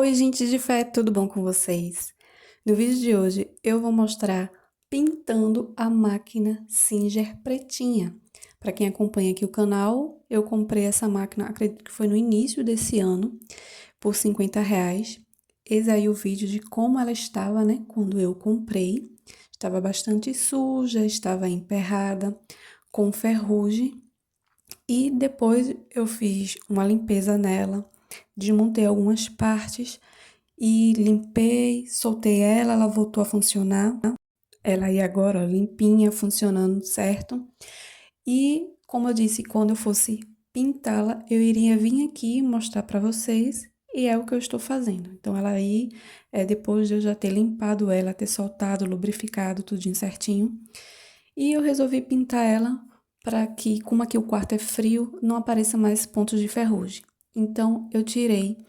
Oi, gente de fé, tudo bom com vocês? No vídeo de hoje eu vou mostrar pintando a máquina Singer pretinha. Para quem acompanha aqui o canal, eu comprei essa máquina, acredito que foi no início desse ano, por R$ 50. Eis aí o vídeo de como ela estava, né, quando eu comprei. Estava bastante suja, estava emperrada, com ferrugem. E depois eu fiz uma limpeza nela, desmontei algumas partes e limpei, soltei ela, ela voltou a funcionar. Ela aí agora, ó, limpinha, funcionando certo. E como eu disse, quando eu fosse pintá-la, eu iria vir aqui mostrar para vocês e é o que eu estou fazendo. Então ela aí, depois de eu já ter limpado ela, ter soltado, lubrificado, tudinho certinho. E eu resolvi pintar ela para que, como aqui o quarto é frio, não apareça mais pontos de ferrugem. Então eu tirei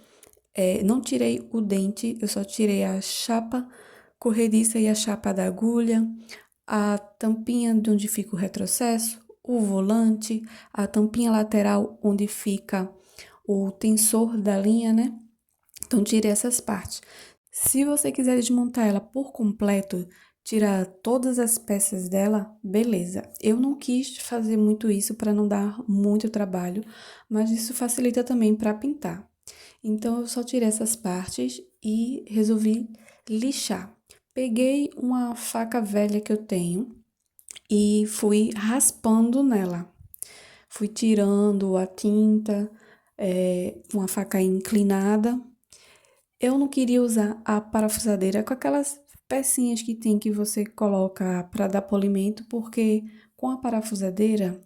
não tirei o dente, eu só tirei a chapa corrediça e a chapa da agulha, a tampinha de onde fica o retrocesso, o volante, a tampinha lateral onde fica o tensor da linha, né? Então, tirei essas partes. Se você quiser desmontar ela por completo, tirar todas as peças dela, beleza. Eu não quis fazer muito isso para não dar muito trabalho, mas isso facilita também para pintar. Então, eu só tirei essas partes e resolvi lixar. Peguei uma faca velha que eu tenho e fui raspando nela. Fui tirando a tinta, uma faca inclinada. Eu não queria usar a parafusadeira com aquelas pecinhas que tem que você coloca para dar polimento, porque com a parafusadeira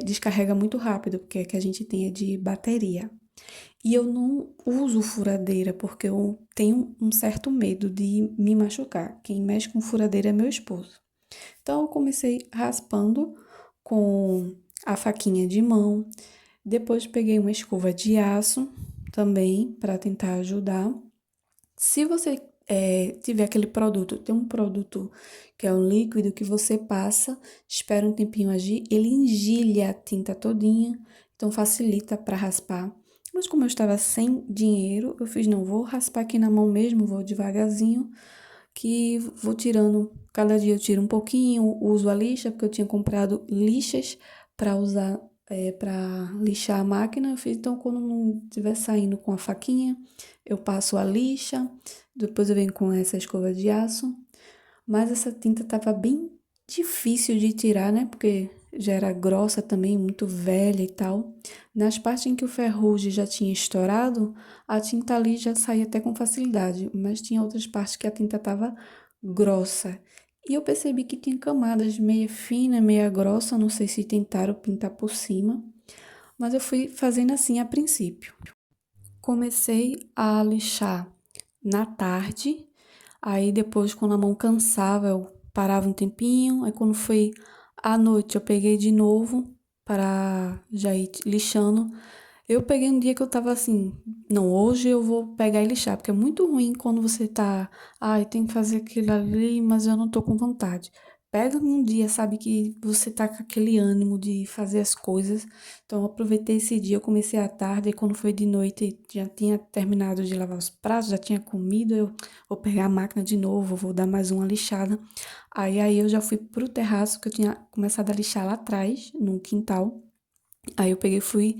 descarrega muito rápido, porque a que a gente tem é de bateria. E eu não uso furadeira porque eu tenho um certo medo de me machucar. Quem mexe com furadeira é meu esposo. Então eu comecei raspando com a faquinha de mão. Depois peguei uma escova de aço também para tentar ajudar. Se você tiver aquele produto, tem um produto que é um líquido que você passa, espera um tempinho agir, ele engilha a tinta todinha, então facilita para raspar. Mas como eu estava sem dinheiro, eu fiz, não, vou raspar aqui na mão mesmo, vou devagarzinho, que vou tirando, cada dia eu tiro um pouquinho, uso a lixa, porque eu tinha comprado lixas para usar, para lixar a máquina. Eu fiz, então quando não estiver saindo com a faquinha, eu passo a lixa, depois eu venho com essa escova de aço. Mas essa tinta tava bem difícil de tirar, né? Porque já era grossa também, muito velha e tal. Nas partes em que o ferrugem já tinha estourado, a tinta ali já saía até com facilidade, mas tinha outras partes que a tinta tava grossa. E eu percebi que tinha camadas meia fina, meia grossa, não sei se tentaram pintar por cima, mas eu fui fazendo assim a princípio. Comecei a lixar na tarde, aí depois quando a mão cansava eu parava um tempinho, aí quando foi à noite eu peguei de novo para já ir lixando. Eu peguei um dia que eu tava assim, não, hoje eu vou pegar e lixar, porque é muito ruim quando você tá, ai, tem que fazer aquilo ali, mas eu não tô com vontade. Pega um dia, sabe, que você tá com aquele ânimo de fazer as coisas. Então, eu aproveitei esse dia, eu comecei à tarde, e quando foi de noite, já tinha terminado de lavar os pratos, já tinha comido, eu vou pegar a máquina de novo, vou dar mais uma lixada. Aí eu já fui pro terraço, que eu tinha começado a lixar lá atrás, no quintal. Aí eu peguei e fui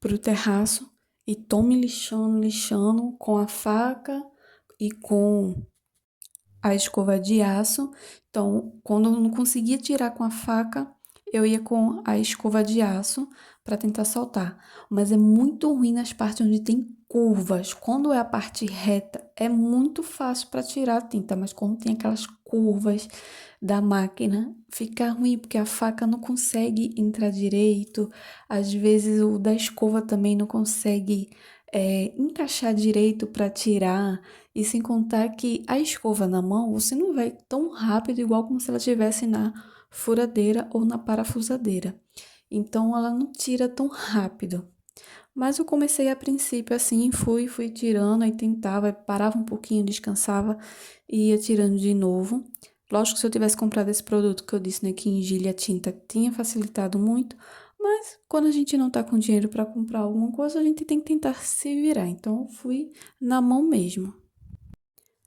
pro terraço e tô me lixando, lixando com a faca e com a escova de aço. Então, quando eu não conseguia tirar com a faca, eu ia com a escova de aço para tentar soltar. Mas é muito ruim nas partes onde tem curvas. Quando é a parte reta, é muito fácil para tirar a tinta, mas quando tem aquelas curvas da máquina, fica ruim porque a faca não consegue entrar direito. Às vezes o da escova também não consegue encaixar direito para tirar. E sem contar que a escova na mão, você não vai tão rápido igual como se ela estivesse na furadeira ou na parafusadeira. Então ela não tira tão rápido. Mas eu comecei a princípio assim, fui tirando, aí tentava, aí parava um pouquinho, descansava e ia tirando de novo. Lógico que se eu tivesse comprado esse produto que eu disse, né, que engilha a tinta, tinha facilitado muito, Mas quando a gente não tá com dinheiro para comprar alguma coisa, a gente tem que tentar se virar. Então, eu fui na mão mesmo.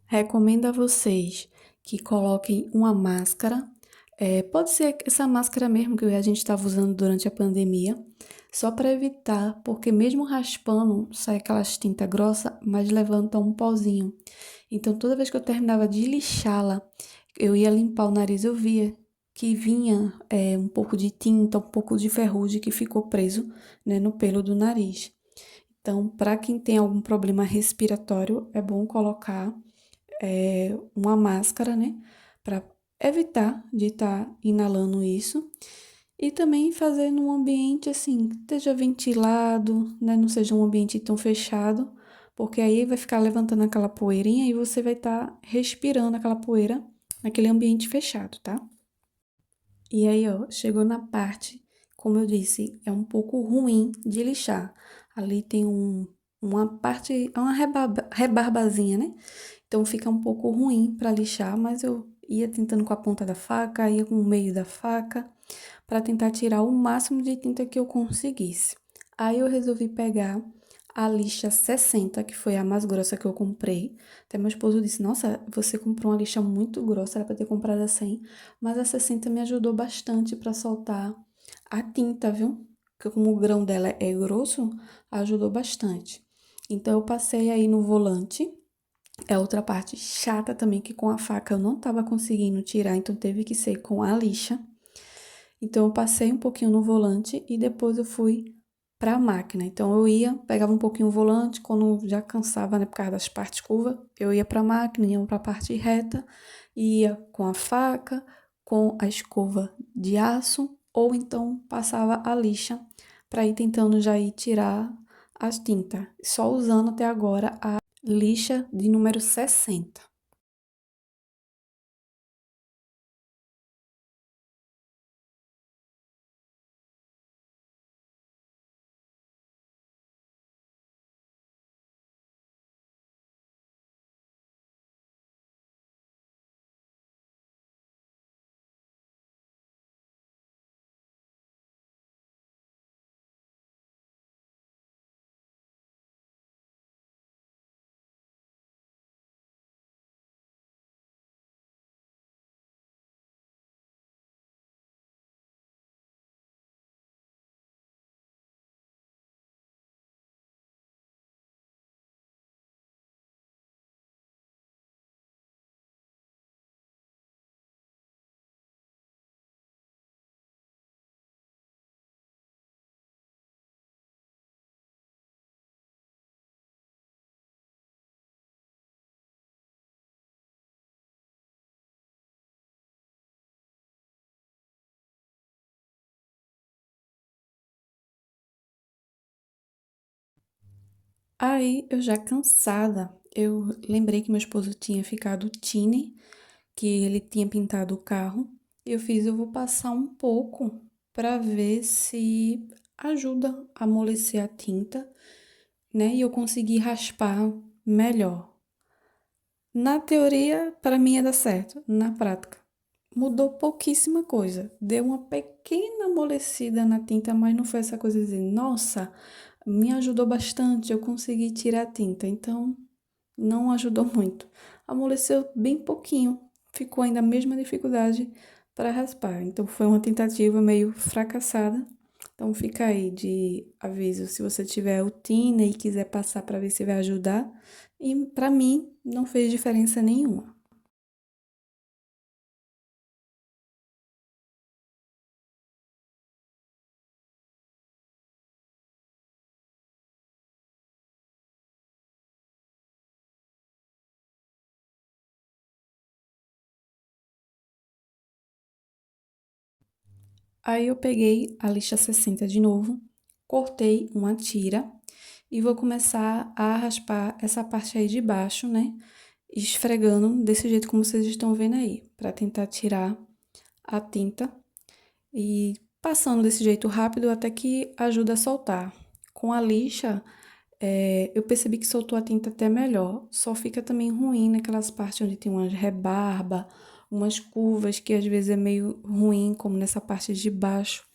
Recomendo a vocês que coloquem uma máscara. Pode ser essa máscara mesmo que a gente estava usando durante a pandemia, só para evitar, porque mesmo raspando, sai aquelas tinta grossa, mas levanta um pozinho. Então, toda vez que eu terminava de lixá-la, eu ia limpar o nariz, eu via que vinha um pouco de tinta, um pouco de ferrugem que ficou preso, né, no pelo do nariz. Então, para quem tem algum problema respiratório, é bom colocar uma máscara, né? Para evitar de estar inalando isso. E também fazer num ambiente assim, que esteja ventilado, né? Não seja um ambiente tão fechado, porque aí vai ficar levantando aquela poeirinha e você vai estar respirando aquela poeira naquele ambiente fechado, tá? E aí, ó, chegou na parte, como eu disse, é um pouco ruim de lixar. Ali tem uma parte, uma rebarbazinha, né? Então fica um pouco ruim para lixar, mas eu ia tentando com a ponta da faca, ia com o meio da faca, para tentar tirar o máximo de tinta que eu conseguisse. Aí eu resolvi pegar a lixa 60, que foi a mais grossa que eu comprei. Até meu esposo disse: Nossa, você comprou uma lixa muito grossa, era para ter comprado a 100, mas a 60 me ajudou bastante para soltar a tinta, viu? Porque como o grão dela é grosso, ajudou bastante. Então eu passei aí no volante. É outra parte chata também, que com a faca eu não tava conseguindo tirar, então teve que ser com a lixa. Então eu passei um pouquinho no volante e depois eu fui para a máquina. Então eu ia, pegava um pouquinho o volante, quando já cansava, né, por causa das partes curvas, eu ia para a máquina, ia para a parte reta, ia com a faca, com a escova de aço, ou então passava a lixa para ir tentando já ir tirar as tintas, só usando até agora a lixa de número 60. Aí eu já cansada, eu lembrei que meu esposo tinha ficado tine, que ele tinha pintado o carro. E eu vou passar um pouco para ver se ajuda a amolecer a tinta, né? E eu conseguir raspar melhor. Na teoria, para mim ia dar certo. Na prática, mudou pouquíssima coisa. Deu uma pequena amolecida na tinta, mas não foi essa coisa de dizer, nossa, me ajudou bastante, eu consegui tirar a tinta. Então, não ajudou muito. Amoleceu bem pouquinho. Ficou ainda a mesma dificuldade para raspar. Então, foi uma tentativa meio fracassada. Então, fica aí de aviso se você tiver o Tina e quiser passar para ver se vai ajudar. E para mim, não fez diferença nenhuma. Aí eu peguei a lixa 60 de novo, cortei uma tira e vou começar a raspar essa parte aí de baixo, né? Esfregando desse jeito como vocês estão vendo aí, para tentar tirar a tinta e passando desse jeito rápido até que ajuda a soltar. Com a lixa, eu percebi que soltou a tinta até melhor, só fica também ruim naquelas partes onde tem umas rebarba, umas curvas que às vezes é meio ruim, como nessa parte de baixo.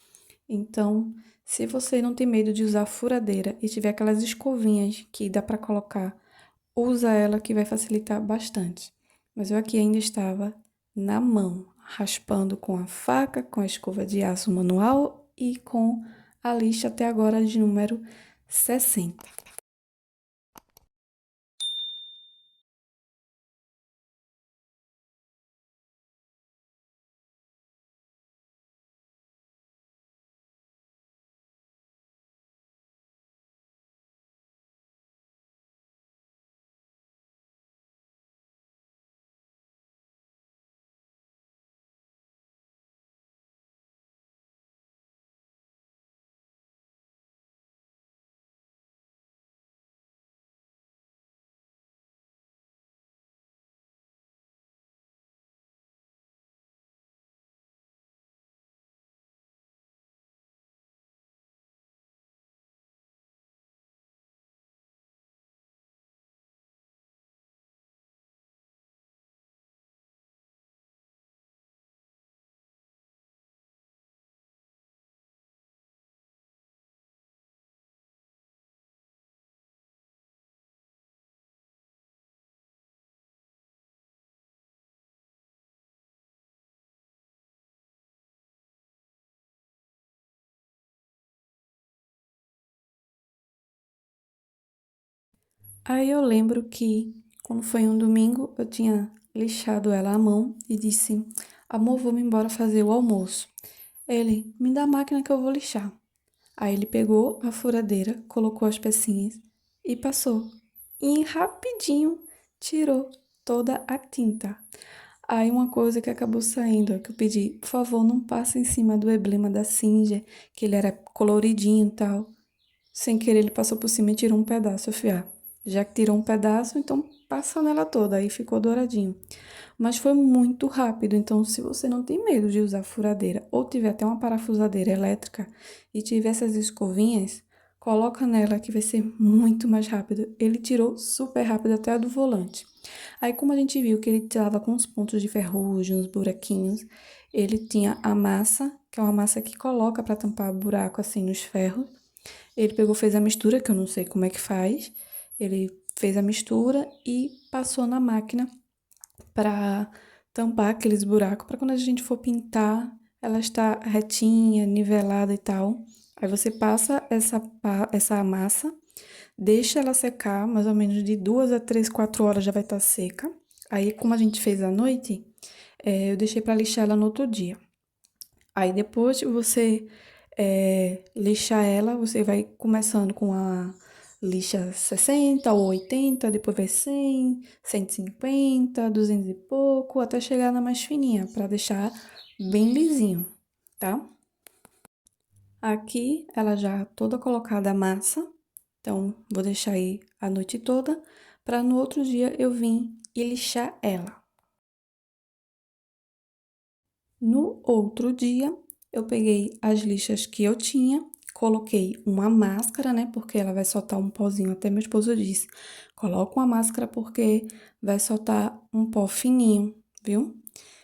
Então, se você não tem medo de usar furadeira e tiver aquelas escovinhas que dá para colocar, usa ela que vai facilitar bastante. Mas eu aqui ainda estava na mão, raspando com a faca, com a escova de aço manual e com a lixa até agora de número 60. Aí eu lembro que, quando foi um domingo, eu tinha lixado ela à mão e disse: Amor, vou me embora fazer o almoço. Ele: Me dá a máquina que eu vou lixar. Aí ele pegou a furadeira, colocou as pecinhas e passou. E rapidinho tirou toda a tinta. Aí uma coisa que acabou saindo, que eu pedi, por favor, não passa em cima do emblema da Singer, que ele era coloridinho e tal. Sem querer, ele passou por cima e tirou um pedaço. Eu falei, já que tirou um pedaço, então passa nela toda. Aí ficou douradinho. Mas foi muito rápido, então se você não tem medo de usar furadeira ou tiver até uma parafusadeira elétrica e tiver essas escovinhas, coloca nela que vai ser muito mais rápido. Ele tirou super rápido até a do volante. Aí como a gente viu que ele tirava com uns pontos de ferrugem, uns buraquinhos, ele tinha a massa, que é uma massa que coloca para tampar buraco assim nos ferros. Ele pegou, fez a mistura, que eu não sei como é que faz. Ele fez a mistura e passou na máquina para tampar aqueles buracos, para quando a gente for pintar, ela está retinha, nivelada e tal. Aí você passa essa massa, deixa ela secar, mais ou menos de 2 a 3, 4 horas já vai estar seca. Aí, como a gente fez à noite, eu deixei para lixar ela no outro dia. Aí depois que você lixar ela, você vai começando com a lixa 60 ou 80, depois vai 100, 150, 200 e pouco, até chegar na mais fininha, para deixar bem lisinho, tá? Aqui ela já toda colocada a massa, então vou deixar aí a noite toda, para no outro dia eu vir e lixar ela. No outro dia, eu peguei as lixas que eu tinha, coloquei uma máscara, né? Porque ela vai soltar um pozinho. Até meu esposo disse: coloca uma máscara porque vai soltar um pó fininho, viu?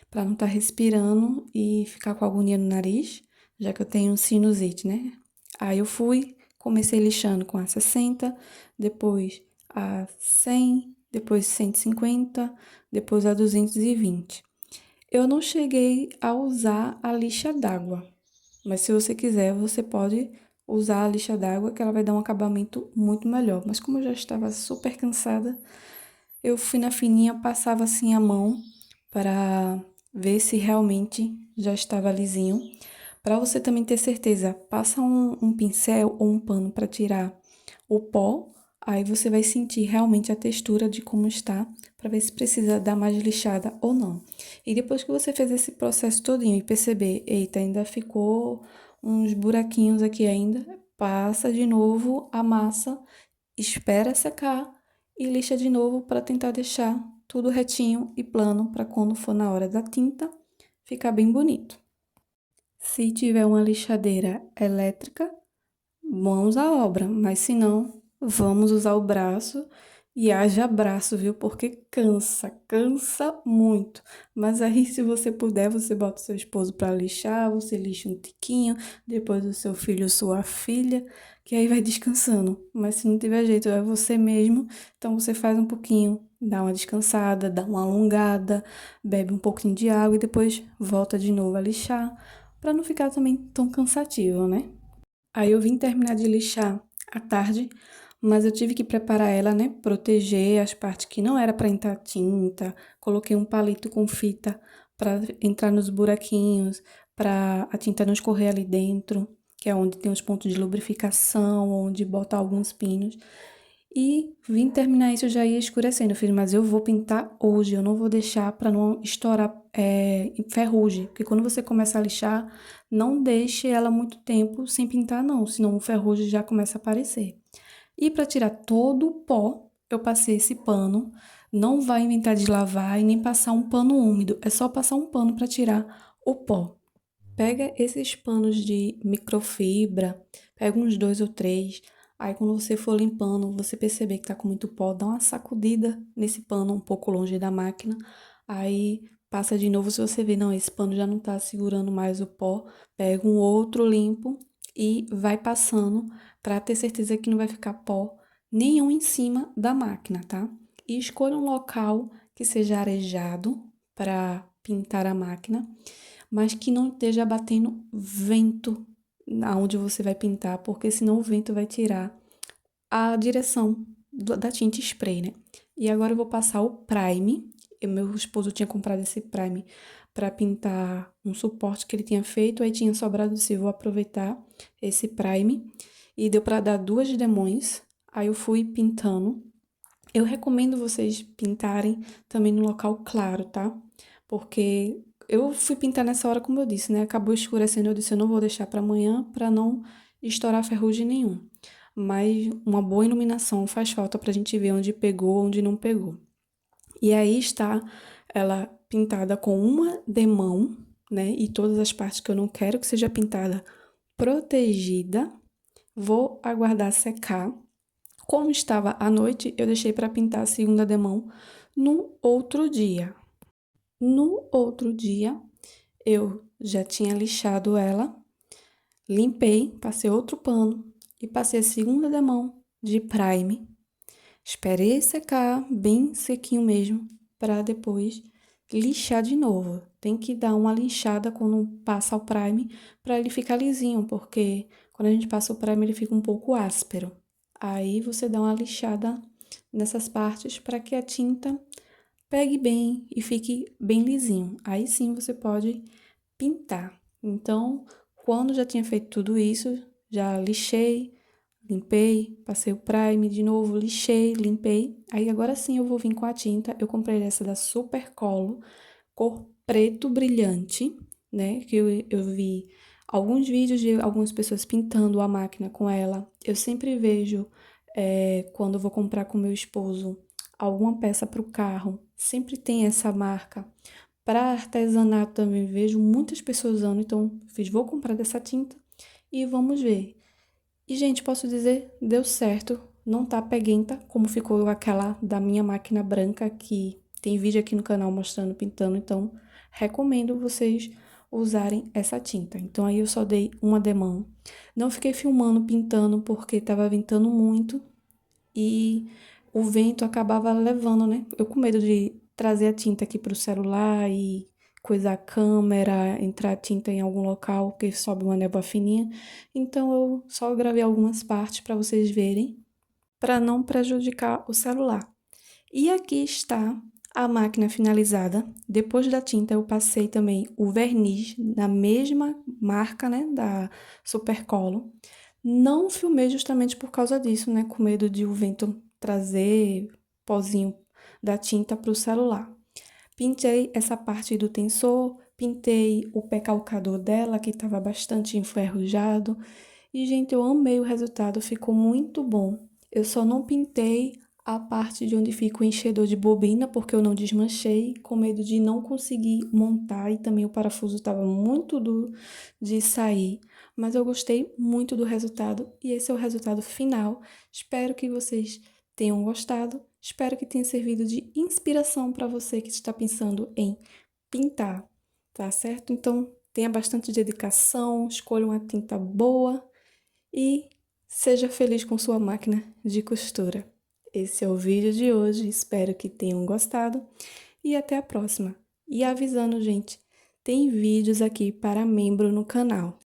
Pra não estar respirando e ficar com agonia no nariz, já que eu tenho sinusite, né? Aí eu fui, comecei lixando com a 60, depois a 100, depois 150, depois a 220. Eu não cheguei a usar a lixa d'água, mas se você quiser, você pode usar a lixa d'água, que ela vai dar um acabamento muito melhor. Mas como eu já estava super cansada, eu fui na fininha, passava assim a mão para ver se realmente já estava lisinho. Para você também ter certeza, passa um pincel ou um pano para tirar o pó, aí você vai sentir realmente a textura de como está, para ver se precisa dar mais lixada ou não. E depois que você fez esse processo todinho e perceber, eita, ainda ficou uns buraquinhos aqui ainda, passa de novo a massa, espera secar e lixa de novo para tentar deixar tudo retinho e plano para quando for na hora da tinta ficar bem bonito. Se tiver uma lixadeira elétrica, mãos à obra, mas se não, vamos usar o braço E haja abraço, viu? Porque cansa, cansa muito. Mas aí, se você puder, você bota o seu esposo para lixar, você lixa um tiquinho, depois o seu filho ou sua filha, que aí vai descansando. Mas se não tiver jeito, é você mesmo. Então você faz um pouquinho, dá uma descansada, dá uma alongada, bebe um pouquinho de água e depois volta de novo a lixar, para não ficar também tão cansativo, né? Aí eu vim terminar de lixar à tarde, mas eu tive que preparar ela, né? Proteger as partes que não era para entrar tinta. Coloquei um palito com fita para entrar nos buraquinhos, para a tinta não escorrer ali dentro, que é onde tem os pontos de lubrificação, onde bota alguns pinos. E vim terminar isso já ia escurecendo. Eu fiz, mas eu vou pintar hoje, eu não vou deixar para não estourar ferrugem. Porque quando você começa a lixar, não deixe ela muito tempo sem pintar, não, senão o ferrugem já começa a aparecer. E para tirar todo o pó, eu passei esse pano. Não vai inventar de lavar e nem passar um pano úmido, é só passar um pano para tirar o pó. Pega esses panos de microfibra, pega uns dois ou três. Aí, quando você for limpando, você perceber que tá com muito pó, dá uma sacudida nesse pano um pouco longe da máquina. Aí, passa de novo. Se você vê, não, esse pano já não tá segurando mais o pó, pega um outro limpo e vai passando para ter certeza que não vai ficar pó nenhum em cima da máquina, tá? E escolha um local que seja arejado para pintar a máquina, mas que não esteja batendo vento aonde você vai pintar, porque senão o vento vai tirar a direção da tinta spray, né? E agora eu vou passar o prime. Meu esposo tinha comprado esse prime para pintar um suporte que ele tinha feito, aí tinha sobrado disse, vou aproveitar esse prime e deu para dar duas demões. Aí eu fui pintando. Eu recomendo vocês pintarem também no local claro, tá? Porque eu fui pintar nessa hora, como eu disse, né? Acabou escurecendo, eu disse, eu não vou deixar para amanhã para não estourar ferrugem nenhum. Mas uma boa iluminação faz falta pra gente ver onde pegou, onde não pegou. E aí está ela pintada com uma demão, né? E todas as partes que eu não quero que seja pintada protegida. Vou aguardar secar. Como estava à noite, eu deixei para pintar a segunda demão no outro dia. No outro dia, eu já tinha lixado ela, limpei, passei outro pano e passei a segunda demão de prime. Esperei secar bem sequinho mesmo, para depois lixar de novo. Tem que dar uma lixada quando passa o prime para ele ficar lisinho, porque quando a gente passa o prime ele fica um pouco áspero. Aí você dá uma lixada nessas partes para que a tinta pegue bem e fique bem lisinho. Aí sim você pode pintar. Então, quando já tinha feito tudo isso, já lixei, limpei, passei o prime de novo, lixei, limpei. Aí agora sim eu vou vir com a tinta. Eu comprei essa da Supercolo, cor preto brilhante, né? Que eu vi alguns vídeos de algumas pessoas pintando a máquina com ela. Eu sempre vejo, quando eu vou comprar com meu esposo alguma peça para o carro, sempre tem essa marca. Para artesanato também vejo muitas pessoas usando, então fiz, vou comprar dessa tinta e vamos ver. E, gente, posso dizer, deu certo. Não tá peguenta, como ficou aquela da minha máquina branca, que tem vídeo aqui no canal mostrando, pintando. Então, recomendo vocês usarem essa tinta. Então, aí eu só dei uma demão. Não fiquei filmando, pintando, porque tava ventando muito e o vento acabava levando, né? Eu com medo de trazer a tinta aqui pro celular e coisar a câmera, entrar tinta em algum local que sobe uma névoa fininha. Então eu só gravei algumas partes para vocês verem, para não prejudicar o celular. E aqui está a máquina finalizada. Depois da tinta eu passei também o verniz na mesma marca, né, da Supercolo. Não filmei justamente por causa disso, né? Com medo de o vento trazer pozinho da tinta para o celular. Pintei essa parte do tensor, pintei o pé calcador dela, que estava bastante enferrujado. E, gente, eu amei o resultado, ficou muito bom. Eu só não pintei a parte de onde fica o enchedor de bobina, porque eu não desmanchei, com medo de não conseguir montar e também o parafuso estava muito duro de sair. Mas eu gostei muito do resultado e esse é o resultado final. Espero que vocês tenham gostado Espero que tenha servido de inspiração para você que está pensando em pintar, tá certo? Então, tenha bastante dedicação, escolha uma tinta boa e seja feliz com sua máquina de costura. Esse é o vídeo de hoje, espero que tenham gostado e até a próxima. E avisando, gente, tem vídeos aqui para membro no canal.